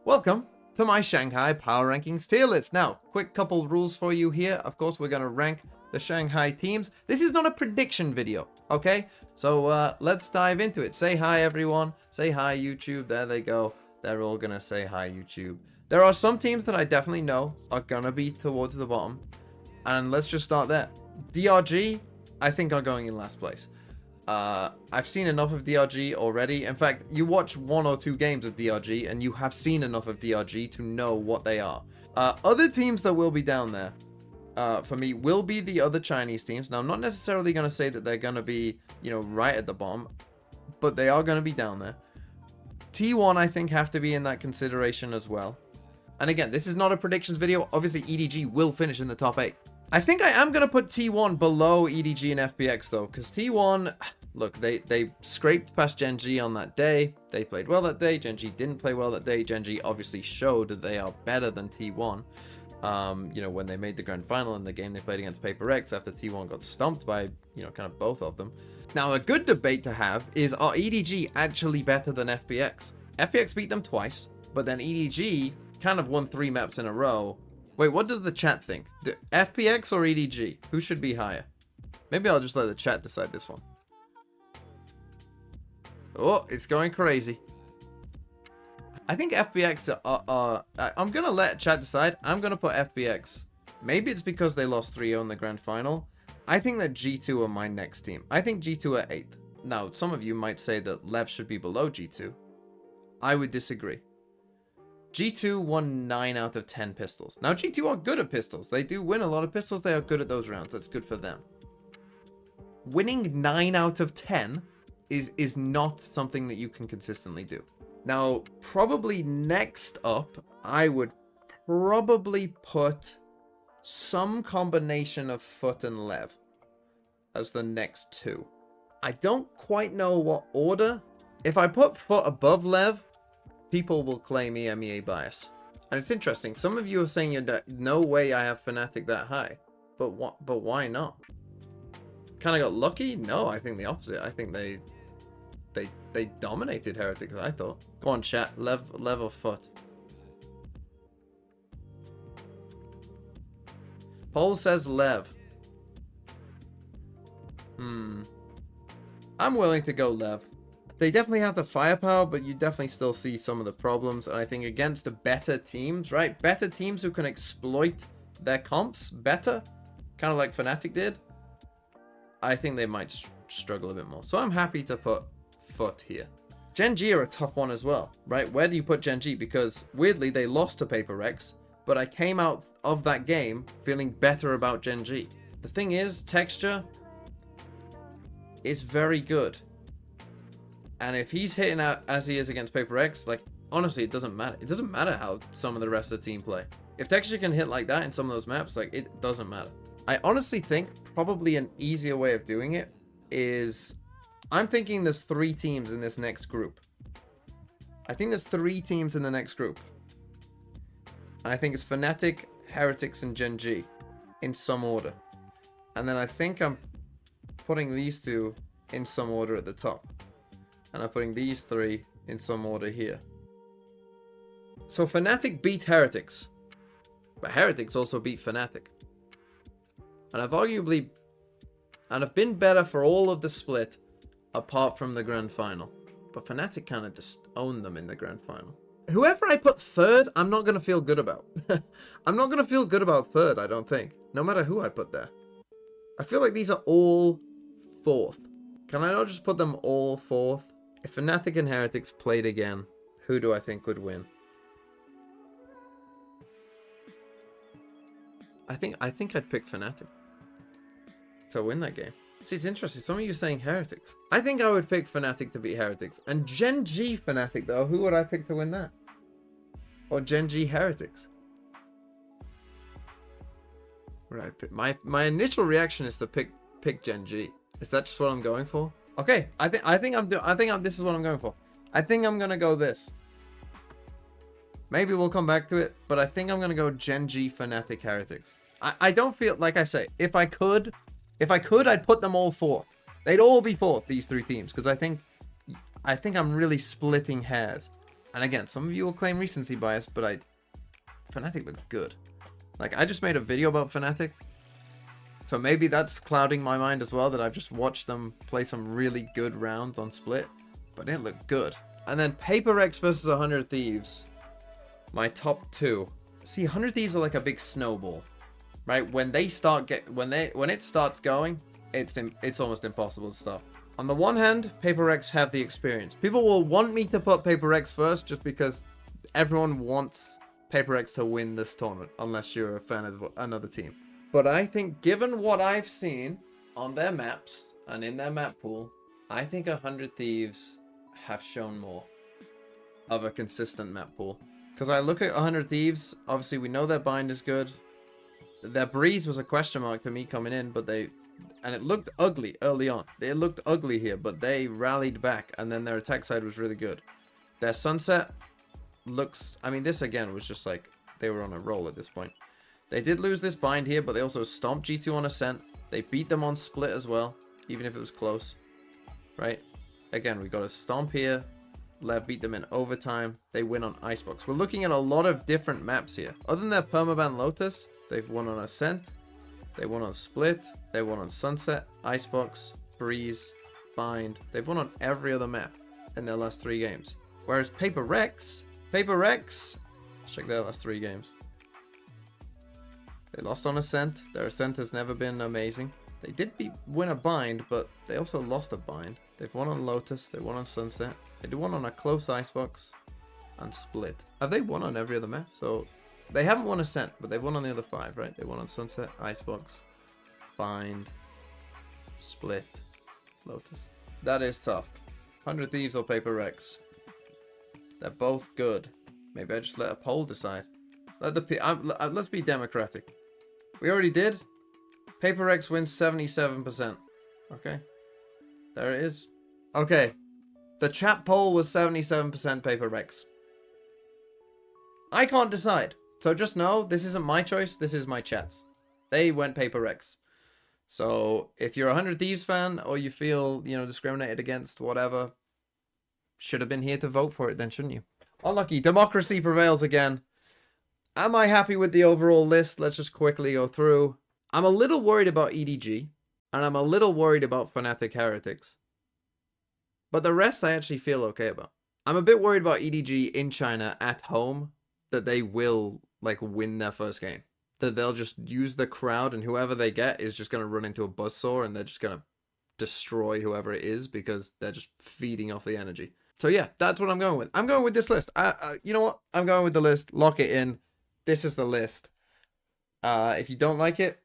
Welcome to my Shanghai Power Rankings tier list. Now, quick couple rules for you here. Of course, we're going to rank the Shanghai teams. This is not a prediction video, okay? So let's dive into it. Say hi, everyone. Say hi, YouTube. There they go. They're all going to say hi, YouTube. There are some teams that I definitely know are going to be towards the bottom. And let's just start there. DRG, I think, are going in last place. I've seen enough of DRG already. In fact, you watch 1 or 2 games of DRG and you have seen enough of DRG to know what they are. Other teams that will be down there, for me, will be the other Chinese teams. Now, I'm not necessarily going to say that they're going to be, right at the bottom, but they are going to be down there. T1, I think, have to be in that consideration as well. And again, this is not a predictions video. Obviously, EDG will finish in the top 8. I think I am going to put T1 below EDG and FPX, though, because T1... Look, they scraped past Gen G on that day. They played well that day. Gen G didn't play well that day. Gen G obviously showed that they are better than T1. When they made the grand final in the game they played against Paper X after T1 got stomped by, kind of both of them. Now, a good debate to have is, are EDG actually better than FPX? FPX beat them twice, but then EDG kind of won 3 maps in a row. Wait, what does the chat think? The FPX or EDG? Who should be higher? Maybe I'll just let the chat decide this one. Oh, it's going crazy. I think FPX I'm going to let chat decide. I'm going to put FPX. Maybe it's because they lost 3-0 in the grand final. I think that G2 are my next team. I think G2 are 8th. Now, some of you might say that Lev should be below G2. I would disagree. G2 won 9 out of 10 pistols. Now, G2 are good at pistols. They do win a lot of pistols. They are good at those rounds. That's good for them. Winning 9 out of 10... is not something that you can consistently do. Now, probably next up, I would probably put some combination of Foot and Lev as the next 2. I don't quite know what order. If I put Foot above Lev, people will claim EMEA bias. And it's interesting. Some of you are saying, no way I have Fnatic that high. But why not? Kind of got lucky? No, I think the opposite. I think they dominated Heretics, I thought. Go on, chat. Lev or Foot? Paul says Lev. I'm willing to go Lev. They definitely have the firepower, but you definitely still see some of the problems. And I think against better teams, right? Better teams who can exploit their comps better, kind of like Fnatic did, I think they might struggle a bit more. So I'm happy to put Foot here. Gen G are a tough one as well, right? Where do you put Gen G? Because weirdly they lost to Paper X, but I came out of that game feeling better about Gen G. The thing is, Texture is very good, and if he's hitting out as he is against Paper X, like, honestly, it doesn't matter. It doesn't matter how some of the rest of the team play. If Texture can hit like that in some of those maps, like, it doesn't matter. I honestly think probably an easier way of doing it is, I'm thinking there's 3 teams in this next group. I think there's 3 teams in the next group. And I think it's Fnatic, Heretics, and Gen G in some order. And then I think I'm putting these 2 in some order at the top. And I'm putting these 3 in some order here. So Fnatic beat Heretics. But Heretics also beat Fnatic. And I've been better for all of the split apart from the grand final. But Fnatic kind of just owned them in the grand final. Whoever I put 3rd, I'm not going to feel good about. I'm not going to feel good about 3rd, I don't think. No matter who I put there. I feel like these are all 4th. Can I not just put them all 4th? If Fnatic and Heretics played again, who do I think would win? I think I'd pick Fnatic to win that game. See, it's interesting. Some of you are saying Heretics. I think I would pick Fnatic to beat Heretics. And Gen G Fnatic, though, who would I pick to win that? Or Gen G Heretics? What would I pick? My initial reaction is to pick Gen G. Is that just what I'm going for? Okay, this is what I'm going for. I think I'm gonna go this. Maybe we'll come back to it, but I think I'm gonna go Gen G Fnatic Heretics. I don't feel, like I say, if I could, I'd put them all 4th. They'd all be 4th, these 3 teams, because I think I'm really splitting hairs. And again, some of you will claim recency bias, but Fnatic looked good. Like, I just made a video about Fnatic, so maybe that's clouding my mind as well, that I've just watched them play some really good rounds on Split, but it looked good. And then Paper Rex versus 100 Thieves, my top two. See, 100 Thieves are like a big snowball, right? When it starts going, it's almost impossible to stop. On the one hand, Paper Rex have the experience. People will want me to put Paper Rex first just because everyone wants Paper Rex to win this tournament, unless you're a fan of another team. But I think, given what I've seen on their maps and in their map pool, I think 100 Thieves have shown more of a consistent map pool. Because I look at 100 Thieves, obviously we know their bind is good. Their breeze was a question mark to me coming in, but and it looked ugly early on. It looked ugly here, but they rallied back, and then their attack side was really good. Their sunset looks, I mean, this again was just like, they were on a roll at this point. They did lose this bind here, but they also stomped G2 on Ascent. They beat them on Split as well, even if it was close, right? Again, we got a stomp here. Lev beat them in overtime. They win on Icebox. We're looking at a lot of different maps here. Other than their permaban Lotus, they've won on Ascent. They won on Split. They won on Sunset, Icebox, Breeze, Bind. They've won on every other map in their last 3 games. Whereas Paper Rex, let's check their last 3 games. They lost on Ascent. Their Ascent has never been amazing. They did win a bind, but they also lost a bind. They've won on Lotus. They won on Sunset. They did won on a close Icebox and Split. Have they won on every other map? So they haven't won Ascent, but they've won on the other 5, right? They won on Sunset, Icebox, Bind, Split, Lotus. That is tough. 100 Thieves or Paper Rex. They're both good. Maybe I just let a poll decide. Let's be democratic. We already did. Paper Rex wins 77%. Okay. There it is. Okay. The chat poll was 77% Paper Rex. I can't decide. So just know, this isn't my choice. This is my chat's. They went Paper Rex. So if you're a 100 Thieves fan, or you feel, discriminated against, whatever, should have been here to vote for it then, shouldn't you? Unlucky. Democracy prevails again. Am I happy with the overall list? Let's just quickly go through. I'm a little worried about EDG, and I'm a little worried about Fnatic Heretics. But the rest I actually feel okay about. I'm a bit worried about EDG in China at home, that they will win their first game. That they'll just use the crowd, and whoever they get is just going to run into a buzzsaw, and they're just going to destroy whoever it is because they're just feeding off the energy. So yeah, that's what I'm going with. I'm going with this list. You know what? I'm going with the list. Lock it in. This is the list. If you don't like it,